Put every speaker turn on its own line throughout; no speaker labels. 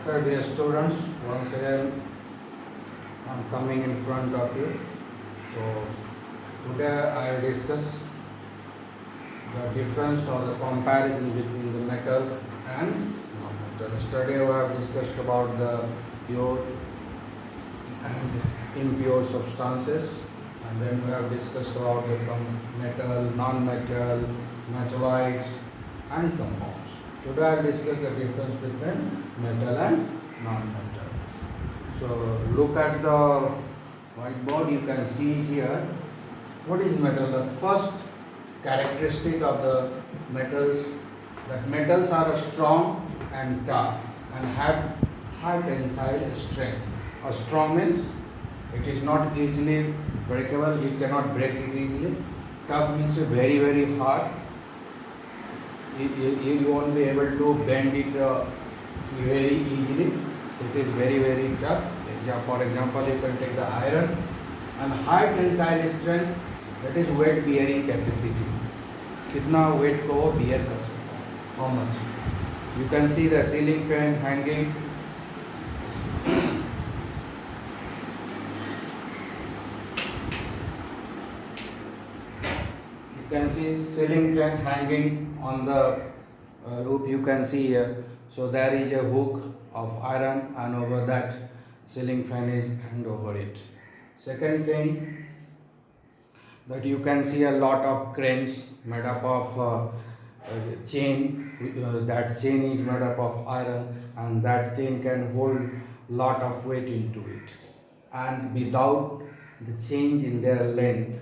Namaskar dear students, once again I am coming in front of you. So today I will discuss the difference or the comparison between the metal and non-metal. Yesterday we have discussed about the pure and impure substances, and then we have discussed about the metal, non-metal, metalloids and compounds. Today I will discuss the difference between metal and non-metal. So look at the whiteboard, you can see it here. What is metal? The first characteristic of the metals, that metals are strong and tough and have high tensile strength. A strong means it is not easily breakable, you cannot break it easily. Tough means very very hard. You won't be able to bend it very easily. So it is very very tough. For example, you can take the iron. And high tensile strength, that is weight bearing capacity. कितना weight को वो bear कर सकता है, how much. You can see the ceiling fan hanging. You can see ceiling fan hanging on the roof. You can see here. So there is a hook of iron, and over that ceiling fan is hanged over it. Second thing, that you can see a lot of cranes made up of chain. That chain is made up of iron, and that chain can hold lot of weight into it. And without the change in their length,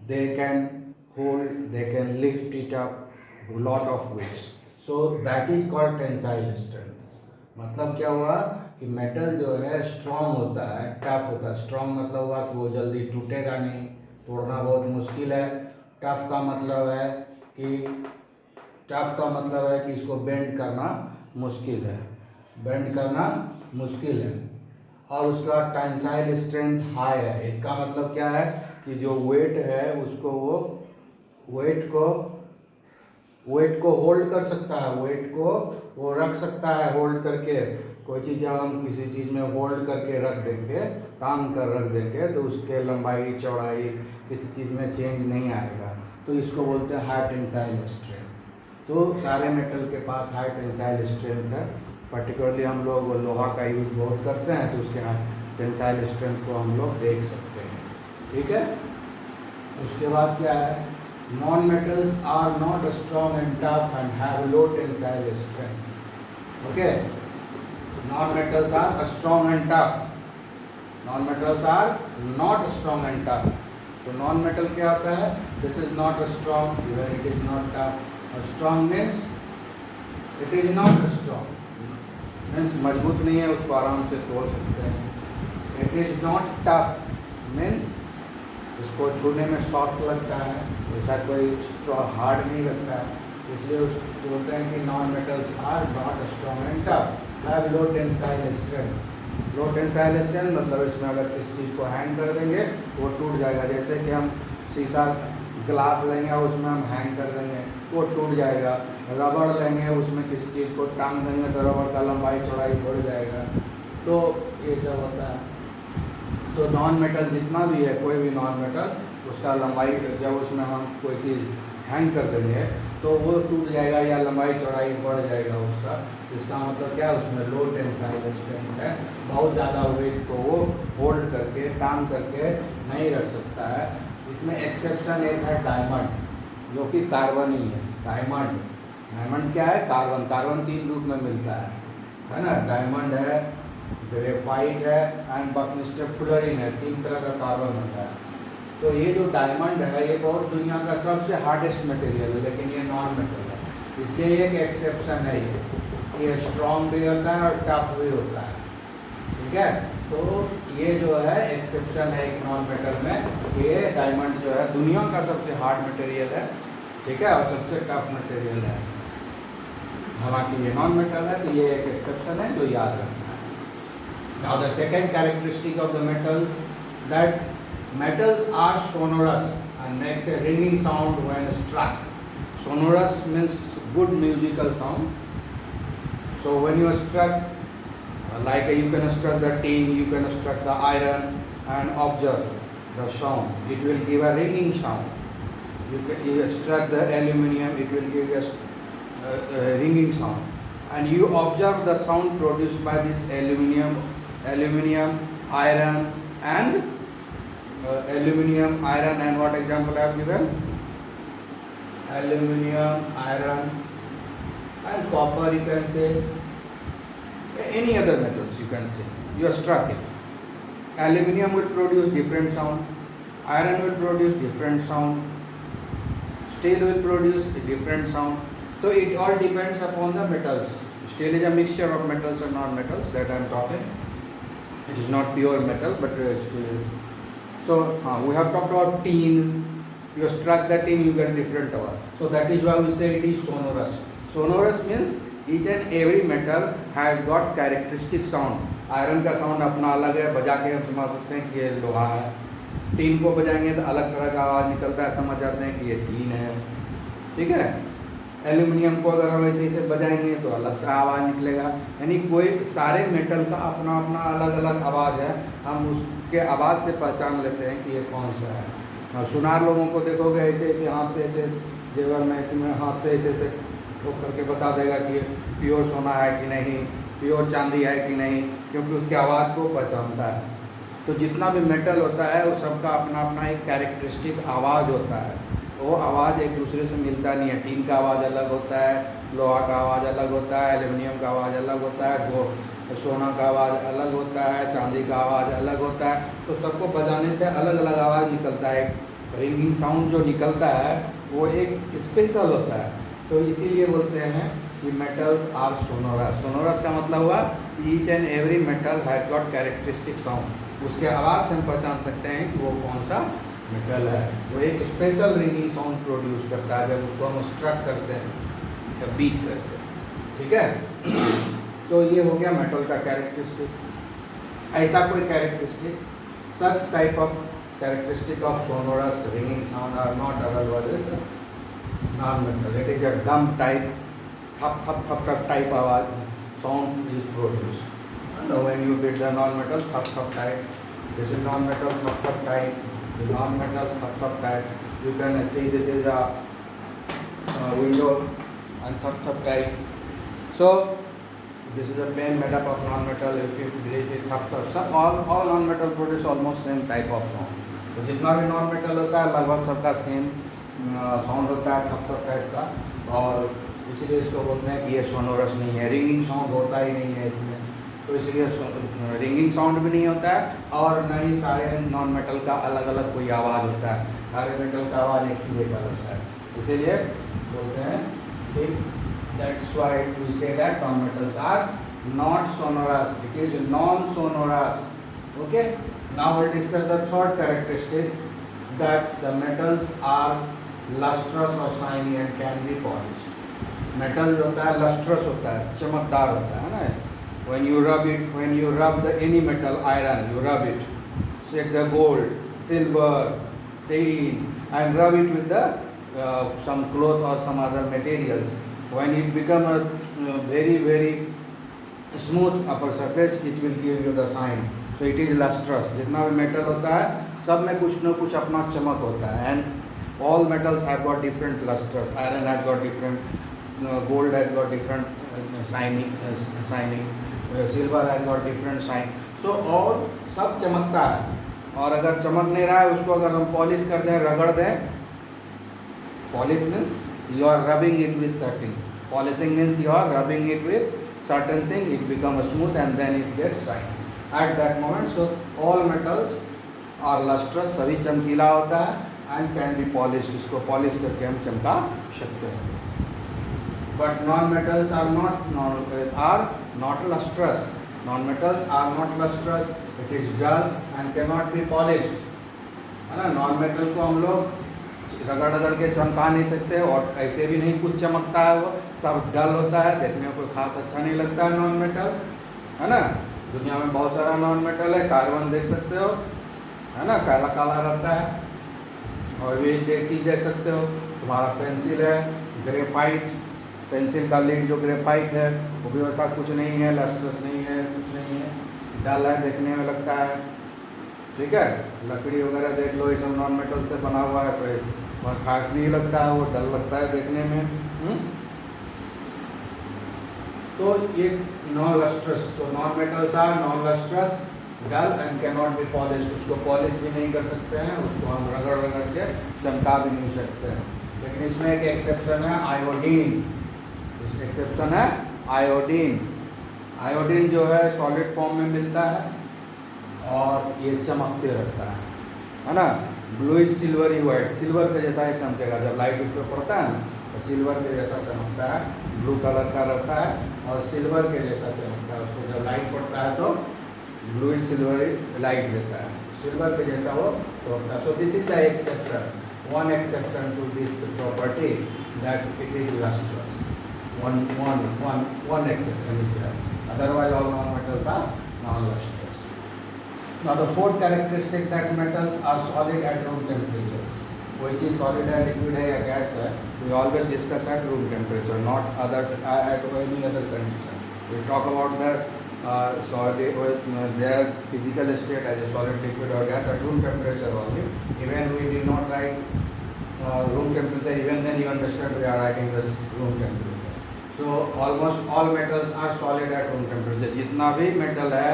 they can hold, they can lift it up a lot of weights. So that is called tensile strength. मतलब क्या हुआ कि metal जो है strong होता है, tough होता है. स्ट्रॉन्ग मतलब हुआ कि वो जल्दी टूटेगा नहीं, तोड़ना बहुत मुश्किल है. टफ का मतलब है कि इसको बेंड करना मुश्किल है, और उसका टेंसाइल स्ट्रेंथ हाई है. इसका मतलब क्या है कि जो वेट है उसको वो वेट को होल्ड कर सकता है, वेट को वो रख सकता है होल्ड करके. कोई चीज़ जब हम किसी चीज़ में होल्ड करके रख देंगे, टांग कर रख देंगे, तो उसके लंबाई चौड़ाई किसी चीज़ में चेंज नहीं आएगा. तो इसको बोलते हैं हाई टेंसाइल स्ट्रेंथ. तो सारे मेटल के पास हाई टेंसाइल स्ट्रेंथ है. पर्टिकुलरली हम लोग लोहा का यूज़ बहुत करते हैं, तो उसके टेंसाइल स्ट्रेंथ को हम लोग देख सकते हैं. ठीक है. उसके बाद क्या है, non metals are not strong and tough and have low tensile strength. Okay. Non-metals are strong and tough. Non-metals are not strong and tough. So non-metal क्या होता है? This is not strong, even it is not tough. A strong means it is not strong. Means मजबूत नहीं है, उसको आराम से तोड़ सकते हैं. It is not tough. Means इसको छूने में सॉफ्ट लगता है, ऐसा कोई हार्ड नहीं लगता है. इसलिए उसको बोलते हैं कि non metals are not strong and tough, have low tensile strength. Low tensile strength मतलब इसमें अगर किसी चीज़ को हैंग कर देंगे तो वो टूट जाएगा. जैसे कि हम शीशा ग्लास लेंगे और उसमें हम हैंग कर देंगे, वो टूट जाएगा. रबड़ लेंगे, उसमें किसी चीज़ को टांग देंगे तो रबड़ का लंबाई चौड़ाई बढ़ जाएगा. तो ये सब होता है. तो नॉन मेटल जितना भी है, कोई भी नॉन मेटल, उसका लंबाई जब उसमें हम कोई चीज़ हैंग कर देंगे तो वो टूट जाएगा या लंबाई चौड़ाई बढ़ जाएगा उसका. इसका मतलब क्या है, उसमें लो टेंसाइल स्ट्रेंथ है. बहुत ज़्यादा वेट को वो होल्ड करके टांग करके नहीं रख सकता है. इसमें एक्सेप्शन एक है डायमंड, जो कि कार्बन ही है. डायमंड क्या है? कार्बन 3 रूप में मिलता है ना. डायमंड है, ग्रेफाइट है एंड बकनिस्टर फ्लोरीन है. 3 तरह का कार्बन होता है. तो ये जो डायमंड है ये बहुत दुनिया का सबसे हार्डेस्ट मटेरियल है, लेकिन ये नॉन मेटल है. इसलिए एक एक्सेप्शन है, ये स्ट्रॉन्ग भी होता है और टफ भी होता है. ठीक है. तो ये जो है एक्सेप्शन है एक नॉन मेटल में. ये डायमंड जो है दुनिया का सबसे हार्ड मटेरियल है. ठीक है. और सबसे टफ मटेरियल है. हालांकि ये नॉन मेटल है, तो ये एक एक्सेप्शन है जो याद रखना है. Now the second characteristic of the metals, that metals are sonorous and makes a ringing sound when struck. Sonorous means good musical sound. So when you are struck like you can extract the tin, you can extract the iron, and observe the sound. It will give a ringing sound. You extract the aluminium, it will give a ringing sound. And you observe the sound produced by this aluminium, iron, and what example I have given? Aluminium, iron, and copper, you can say. Any other metals, you can say. You extract it. Aluminium will produce different sound, iron will produce different sound, steel will produce a different sound. So it all depends upon the metals. Steel is a mixture of metals and non-metals that I am talking. It is not pure metal, but still. So we have talked about tin. You extract the tin, you get different power. So that is why we say it is sonorous. Sonorous means each and every metal has got characteristic sound. Iron का sound अपना अलग है, बजा के हम समझ सकते हैं कि ये लोहा है. टीन को बजाएंगे तो अलग तरह का आवाज़ निकलता है, समझ जाते हैं कि ये टीन है. ठीक है. एल्यूमिनियम को अगर हम ऐसे ऐसे बजाएंगे तो अलग सा आवाज़ निकलेगा. यानी कोई सारे मेटल का अपना अपना अलग अलग आवाज़ है. हम उसके आवाज़ से पहचान लेते हैं कि ये कौन सा है. सुनार लोगों को देखोगे ऐसे ऐसे हाथ से ऐसे जेवर में ऐसे में हाथ से ऐसे ऐसे ठोक करके बता देगा कि प्योर सोना है कि नहीं, प्योर चांदी है कि नहीं, क्योंकि उसकी आवाज़ को पहचानता है. तो जितना भी मेटल होता है वो सबका अपना अपना एक कैरेक्टरिस्टिक आवाज़ होता है. वो आवाज़ एक दूसरे से मिलता नहीं है. टीन का आवाज़ अलग होता है, लोहा का आवाज़ अलग होता है, एल्यूमिनियम का आवाज़ अलग होता है, सोना का आवाज़ अलग होता है, चांदी का आवाज़ अलग होता है. तो सबको बजाने से अलग अलग आवाज़ निकलता है. रिंगिंग साउंड जो निकलता है वो एक स्पेशल होता है. तो इसीलिए बोलते हैं कि मेटल्स आर सोनोरस. सोनोरस का मतलब हुआ each and every metal has got characteristic sound. उसके आवाज़ से हम पहचान सकते हैं कि वो कौन सा मेटल है. वो एक स्पेशल रिंगिंग साउंड प्रोड्यूस करता है जब उसको हम स्ट्रक करते हैं या बीट करते हैं. ठीक है. तो ये हो गया मेटल का कैरेक्टरिस्टिक. ऐसा कोई characteristic, such type of characteristic of sonorous ringing sound are not available with non-metal. It is a dumb type, thap type आवाज sound is produced. And when you beat the non-metal, thap type. This is non-metal, thap type. The non-metal, thap type. You can see this is a window and thap type. So this is a plane made up of non-metal. If you break it, thap. So all non-metal produce almost same type of sound. तो जितना भी non-metal होता है लगभग सबका same sound होता है, थप टाइप का. और इसलिए इसको बोलते हैं कि ये सोनोरस नहीं है. रिंगिंग साउंड होता ही नहीं है इसमें. तो इसलिए रिंगिंग साउंड भी नहीं होता है और न ही सारे नॉन मेटल का अलग अलग कोई आवाज़ होता है. सारे मेटल का आवाज़ एक ही जैसा लगता है. इसीलिए बोलते हैं कि that's why we say that non metals are not sonorous. It is non sonorous. Okay. Now we discuss the third characteristic, that the metals are lustrous और shiny and can be polished. Metal जो होता है lustrous होता है, चमकदार होता है ना. when you rub the any metal, iron, you rub it, take the gold, silver, tin, and rub it with the some cloth or some other materials. When it become a very smooth upper surface, it will give you the sign. So it is lustrous. जितना भी metal होता है सब में कुछ न कुछ अपना चमक होता है. And all metals have got different lusters. Iron has got different, gold has got different shining, silver has got different shine. So all सब चमकता है. और अगर चमक नहीं रहा है उसको अगर हम पॉलिश कर दें, रगड़ दें, polish means you are rubbing it with certain. Polishing means you are rubbing it with certain thing. It becomes smooth and then it gets shine at that moment. So all metals are lustrous. सभी चमकीला होता है and can be polished. इसको polish करके हम चमका सकते हैं. But non-metals are not lustrous. Non-metals are not lustrous. It is dull and cannot be polished. है ना. non-metal को हम लोग रगड़ के चमका नहीं सकते और ऐसे भी नहीं कुछ चमकता है. वो सब डल होता है, देखने में कोई खास अच्छा नहीं लगता है नॉन मेटल, है ना. दुनिया में बहुत सारा नॉन मेटल है. कार्बन देख सकते हो, है ना, काला काला रहता है. और भी एक चीज़ देख सकते हो, तुम्हारा पेंसिल है, ग्रेफाइट, पेंसिल का लीड जो ग्रेफाइट है वो भी वैसा कुछ नहीं है, लस्ट्रस नहीं है, कुछ नहीं डल है, देखने में लगता है, ठीक है। लकड़ी वगैरह देख लो, ये सब नॉन मेटल से बना हुआ है, कोई बहुत खास नहीं लगता है, वो डल लगता है देखने में। तो ये नॉन लस्ट्रस, तो non metals are non lustrous, dull and can not be polish, उसको पॉलिश भी नहीं कर सकते हैं, उसको हम रगड़ रगड़ के चमका भी नहीं सकते हैं। लेकिन इसमें एक एक्सेप्शन है, आयोडीन। इस एक्सेप्शन है आयोडीन। आयोडीन जो है सॉलिड फॉर्म में मिलता है और ये चमकते रहता है ना, ब्लूइश सिल्वरी वाइट, सिल्वर के जैसा ही चमकेगा, जब लाइट उस पर पड़ता है ना तो सिल्वर के जैसा चमकता है, ब्लू कलर का रहता है और सिल्वर के जैसा चमकता है, उसको जब लाइट पड़ता है तो ब्लूइश सिल्वरी लाइट देता है, सिल्वर के जैसा वो चमकता है। So this is the exception, one exception to this property, that it is lustrous. One exception is there. Otherwise, all non-metals are non-lustrous. Now, the fourth characteristic, that metals are solid at room temperatures. Which is solid है, liquid है या gas है, we always discuss at room temperature, not at any other condition. We talk about the solid, their physical state as a solid, liquid or gas at room temperature only. Even we did not write room temperature, even then you understand we are writing this room temperature. So almost all metals are solid at room temperature. जितना भी metal है,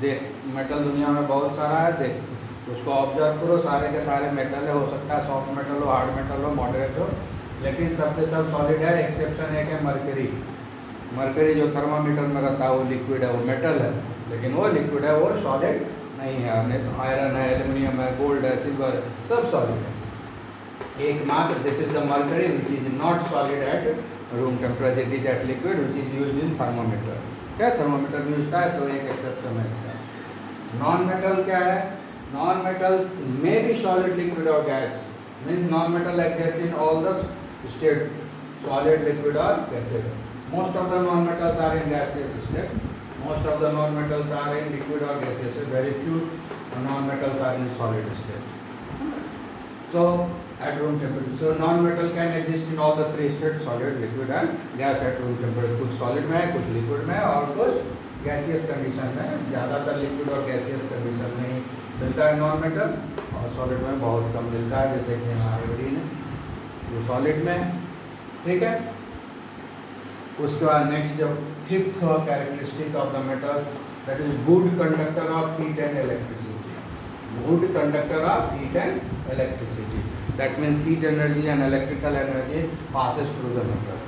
देख metal दुनिया में बहुत सारा है, देख उसको ऑब्जर्व करो, सारे के सारे मेटल है, हो सकता है सॉफ्ट मेटल हो, हार्ड मेटल हो, मॉडरेट हो, लेकिन सब के सब सॉलिड है। एक्सेप्शन एक है मरकरी। मरकरी जो थर्मामीटर में रहता है वो लिक्विड है, वो मेटल है, लेकिन वो लिक्विड है, वो सॉलिड नहीं है। नहीं तो आयरन है, एल्यूमिनियम है, गोल्ड है, सिल्वर है, सब सॉलिड है। एकमात्र this is the mercury which is not solid at room temperature, it is at liquid which is used in thermometer. क्या थर्मामीटर में यूज है, तो एक एक्सेप्शन है इसका। नॉन मेटल क्या है, non metals may be solid, liquid और gas, means non metal exist in all the state, solid, liquid और gases. Most of the non-metals are in gaseous state. Most of the non-metals are in liquid or gaseous. Very few non-metals are in solid state. So at room temperature, so non-metal can exist in all the three states: solid, liquid and gas at room temperature. कुछ solid में है, कुछ liquid में है और कुछ gaseous condition में है। ज़्यादातर liquid और gaseous condition में ही मिलता है non-metal, और solid में बहुत कम मिलता है, जैसे कि यहाँ आयोडीन है जो solid में है, ठीक है। उसके बाद नेक्स्ट जो fifth characteristic of the metals, that is good conductor of heat and electricity. Good conductor of heat and electricity, that means heat energy and electrical energy passes through the metal.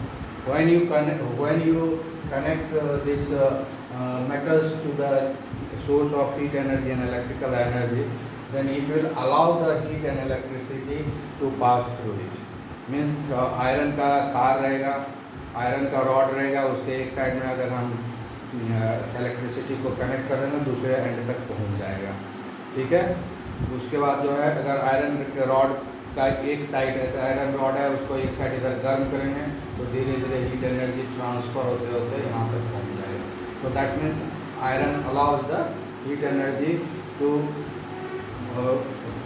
When you connect these metals to the source of heat energy and electrical energy, then it will allow the heat and electricity to pass through it. Means iron का तार रहेगा, iron का rod रहेगा, उसके एक side में अगर हम इलेक्ट्रिसिटी को कनेक्ट करेंगे दूसरे एंड तक पहुंच जाएगा, ठीक है। उसके बाद जो है, अगर आयरन के रॉड का एक साइड, आयरन रॉड है, उसको एक साइड इधर गर्म करेंगे तो धीरे धीरे हीट एनर्जी ट्रांसफ़र होते होते यहाँ तक पहुँच जाएगा। तो that means iron allows the heat energy to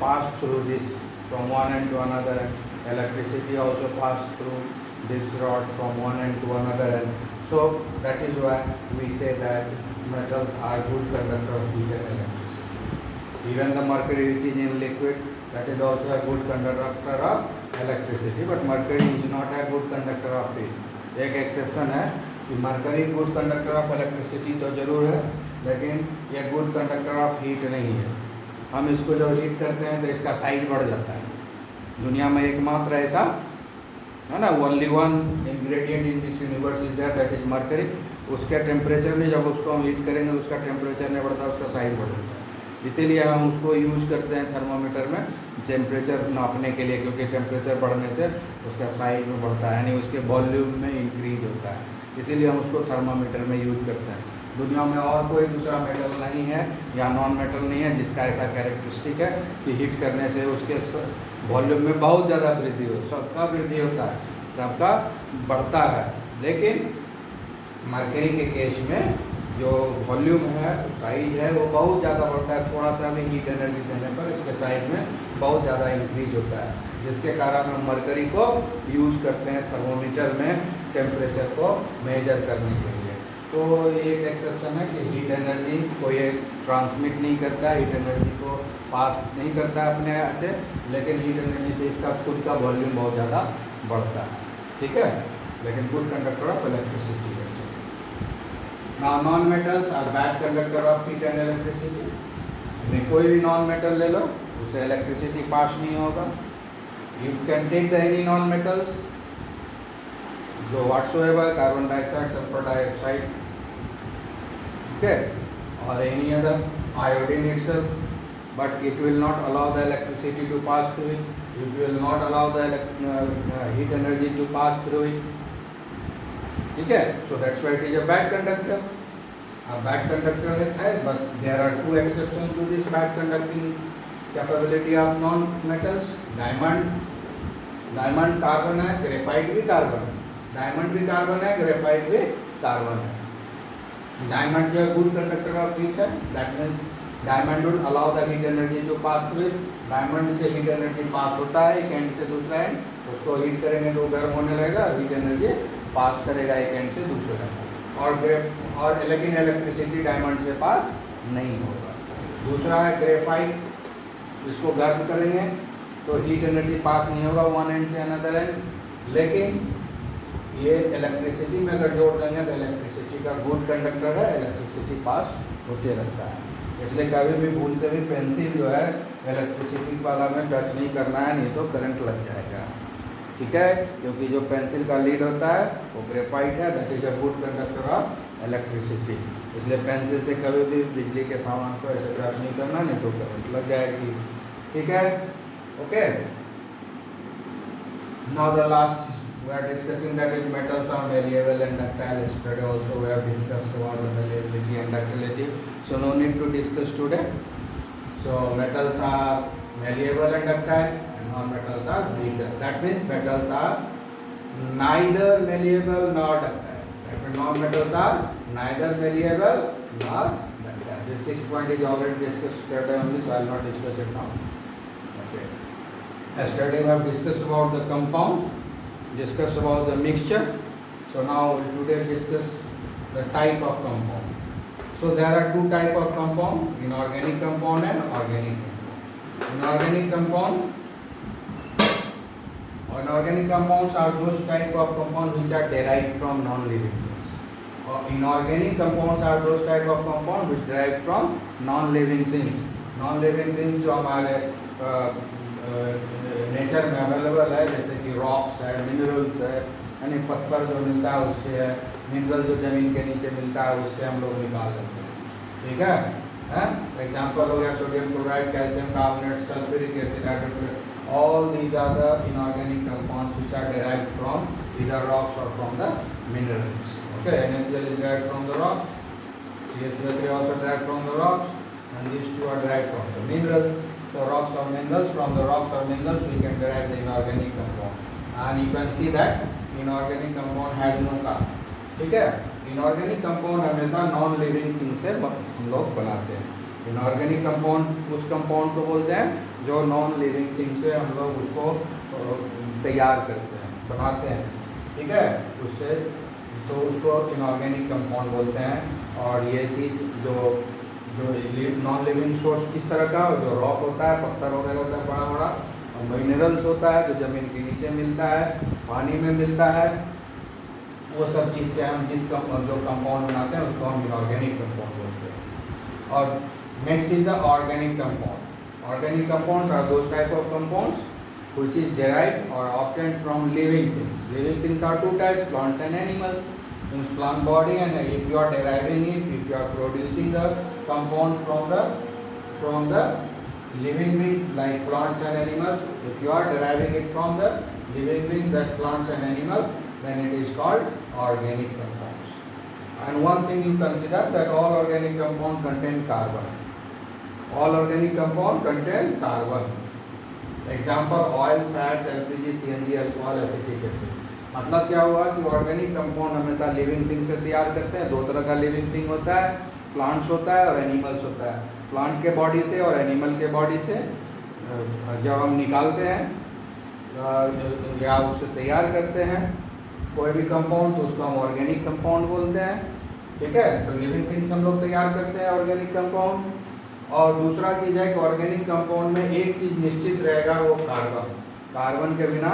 pass through this from one end to another end, electricity also pass through this rod from one end to another end. So that is why we say that metals are good conductor of heat and electricity. Even the mercury which is in liquid, that is also a good conductor of electricity, but mercury is not a good conductor of heat. एक exception है कि mercury good conductor of electricity तो जरूर है, लेकिन ये good conductor of heat नहीं है। हम इसको जब हीट करते हैं तो इसका साइज बढ़ जाता है। दुनिया में एकमात्र ऐसा है ना, only one ingredient in this universe is there, that is mercury. उसके टेम्परेचर में जब उसको हम हीट करेंगे तो उसका टेम्परेचर नहीं बढ़ता, उसका साइज बढ़ जाता है। इसीलिए हम उसको यूज़ करते हैं थर्मामीटर में टेम्परेचर नापने के लिए, क्योंकि टेम्परेचर बढ़ने से उसका साइज में बढ़ता है, यानी उसके वॉल्यूम में इंक्रीज होता है, इसीलिए हम उसको थर्मामीटर में यूज़ करते हैं। दुनिया में और कोई दूसरा मेटल नहीं है या नॉन मेटल नहीं है जिसका ऐसा कैरेक्टरिस्टिक है कि हीट करने से उसके वॉल्यूम में बहुत ज़्यादा वृद्धि हो। सबका वृद्धि होता है, सबका बढ़ता है, लेकिन मरकरी के केस में जो वॉल्यूम है, साइज है, वो बहुत ज़्यादा बढ़ता है। थोड़ा सा भी हीट एनर्जी देने पर इसके साइज में बहुत ज़्यादा इंक्रीज होता है, जिसके कारण हम मरकरी को यूज़ करते हैं थर्मोमीटर में टेम्परेचर को मेजर करने के लिए। तो एक एक्सेप्शन है कि हीट एनर्जी को ये ट्रांसमिट नहीं करता है, हीट एनर्जी को पास नहीं करता है अपने से, लेकिन हीट एनर्जी से इसका खुद का वॉल्यूम बहुत ज़्यादा बढ़ता है, ठीक है, लेकिन गुड कंडक्टर ऑफ इलेक्ट्रिसिटी है। Now non metals are bad conductor of heat and electricity. में कोई भी नॉन मेटल ले लो, उसे इलेक्ट्रिसिटी पास नहीं होगा। You can take the any non metals जो whatsoever, carbon dioxide, sulphur dioxide, okay, or any other, iodine itself, but it will not allow the electricity to pass through it, it will not allow the heat energy to pass through it, ठीक है, so that's why it is a bad conductor, a bad conductor है, but there are two exceptions to this bad conducting capability of non metals. Diamond carbon है, graphite भी carbon है, diamond भी carbon है, graphite भी carbon है। Diamond जो है गुड कंडक्टर ऑफ हीट है, that means diamond will allow the heat energy to pass through it. Diamond से हीट एनर्जी पास होता है एक एंड से दूसरा एंड, उसको हीट करेंगे तो गर्म होने लगेगा, हीट एनर्जी पास करेगा एक एंड से दूसरे एंड, और लेकिन इलेक्ट्रिसिटी डायमंड से पास नहीं होगा। दूसरा है ग्रेफाइट, इसको गर्म करेंगे तो हीट एनर्जी पास नहीं होगा वन एंड से अनदर एंड, लेकिन ये इलेक्ट्रिसिटी में अगर जोड़ देंगे तो इलेक्ट्रिसिटी का गुड कंडक्टर है, इलेक्ट्रिसिटी पास होते रहता है। इसलिए कभी भी भूल से भी पेंसिल जो है इलेक्ट्रिसिटी वाला में टच नहीं करना है, नहीं तो करंट लग जाएगा, ठीक है, क्योंकि जो पेंसिल का लीड होता है वो ग्रेफाइट है, that is a good conductor of electricity. इसलिए पेंसिल से कभी भी बिजली के सामान को ऐसे टच नहीं करना, नहीं तो करंट लग जाएगी, ठीक है, okay. Now the last we are discussing that is metals are malleable and ductile. Yesterday also we have discussed about the malleability and ductility, so no need to discuss today. So metals are malleable and ductile and non-metals are brittle. That means metals are neither malleable nor ductile. That means non-metals are neither malleable nor ductile. This 6th point is already discussed yesterday only, so I will not discuss it now. Okay. Yesterday we have discussed about the compound, discuss about the mixture. So now today discuss the type of compound. So there are two type of compound, inorganic compound and organic compound. Inorganic compounds are those type of compounds which are derived from non-living things. Inorganic compounds are those type of compounds which derived from non-living things. Non-living things जो हमारे nature में available है, जैसे कि rocks है, minerals है, यानी पत्थर जो मिलता है उससे है, मिनरल जो ज़मीन के नीचे मिलता है उससे हम लोग निकाल लेते हैं, ठीक है। एग्जाम्पल हो गया sodium chloride, calcium carbonate, sulphuric acid, hydrochloride, all these are the inorganic compounds which are derived from either rocks or from the minerals. Okay, NaCl is derived from the rocks, CaCO3 also derived from the rocks, and these two are derived from the minerals. So rocks or minerals, from the rocks or minerals we can derive the inorganic compound, and you can see that inorganic compound has no carbon, ठीक है। inorganic compound हमेशा non living thing से हम लोग बनाते हैं। inorganic compound उस compound को बोलते हैं जो नॉन लिविंग थिंग से हम लोग उसको तैयार करते हैं, बनाते हैं, ठीक है, उससे, तो उसको inorganic compound बोलते हैं। और ये चीज़ जो नॉन लिविंग सोर्स किस तरह का, जो रॉक होता है, पत्थर वगैरह होता है बड़ा बड़ा, और मिनरल्स होता है जो ज़मीन के नीचे मिलता है, पानी में मिलता है, वो सब चीज़ से हम जो कंपाउंड बनाते हैं उसको हम इनऑर्गेनिक कंपाउंड बोलते हैं। और next is the organic compound. Organic compounds are those type of compounds which is derived or obtained from living things. Living things are two types, plants and animals. Means plant body, and if you are deriving it, if you are producing the compound from the living beings like plants and animals, if you are deriving it from the living beings, that plants and animals, then it is called organic compounds. And one thing you consider that all organic compounds contain carbon. All organic compounds contain carbon. Example: oil, fats, LPG, CNG, alcohol, acetic acid. मतलब क्या हुआ कि organic compound हमेशा living thing से तैयार करते हैं। दो तरह का लिविंग थिंग होता है, प्लांट्स होता है और एनिमल्स होता है। प्लांट के बॉडी से और एनिमल के बॉडी से जब हम निकालते हैं या उससे तैयार करते हैं कोई भी कंपाउंड, तो उसको हम ऑर्गेनिक कंपाउंड बोलते हैं, ठीक है। तो लिविंग थिंग्स हम लोग तैयार करते हैं ऑर्गेनिक कंपाउंड। और दूसरा चीज़ है कि ऑर्गेनिक कंपाउंड में एक चीज़ निश्चित रहेगा, वो कार्बन। कार्बन के बिना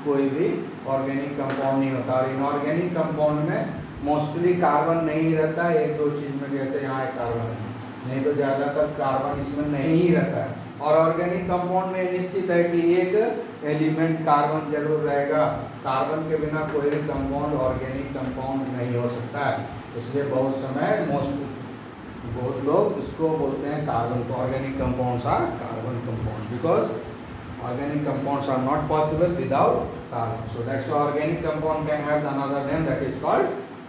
कोई भी ऑर्गेनिक कंपाउंड नहीं होता। और इनऑर्गेनिक कंपाउंड में मोस्टली कार्बन नहीं रहता है, एक दो चीज़ में, जैसे यहाँ एक कार्बन है, नहीं तो ज़्यादातर कार्बन इसमें नहीं ही रहता है। और ऑर्गेनिक कंपाउंड में निश्चित है कि एक एलिमेंट कार्बन जरूर रहेगा। कार्बन के बिना कोई भी कंपाउंड ऑर्गेनिक कंपाउंड नहीं हो सकता है। इसलिए बहुत लोग इसको बोलते हैं कार्बन को, organic compounds are carbon compounds, because organic compounds are not possible without carbon. So that's why organic compound can have another name, that is called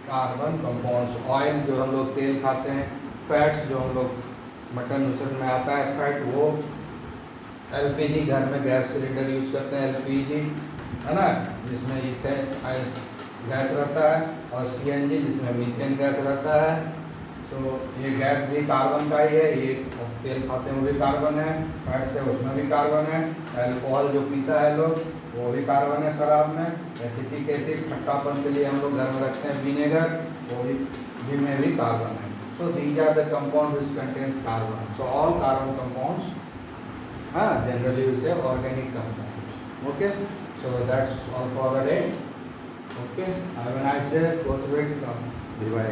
carbon compounds. Oil जो हम लोग तेल खाते हैं, फैट्स जो हम लोग मटन वटन में आता है फैट, वो एलपीजी, घर में गैस सिलेंडर यूज करते हैं एलपीजी, है ना, जिसमें इथेन गैस रहता है, और सीएनजी जिसमें मीथेन गैस रहता है। तो ये गैस भी कार्बन का ही है। ये तेल खाते हैं वो भी कार्बन है, फैट्स है उसमें भी कार्बन है। अल्कोहल जो पीता है लोग, वो भी कार्बन है शराब में। एसिटिक एसिड खट्टापन के लिए हम लोग घर में रखते हैं विनेगर, वो भी में भी कार्बन है। So these are the compound which contains carbon. So all carbon compounds, हाँ, generally we say organic compounds. Okay, so that's all for the day. Okay, have a nice day, go through it, bye.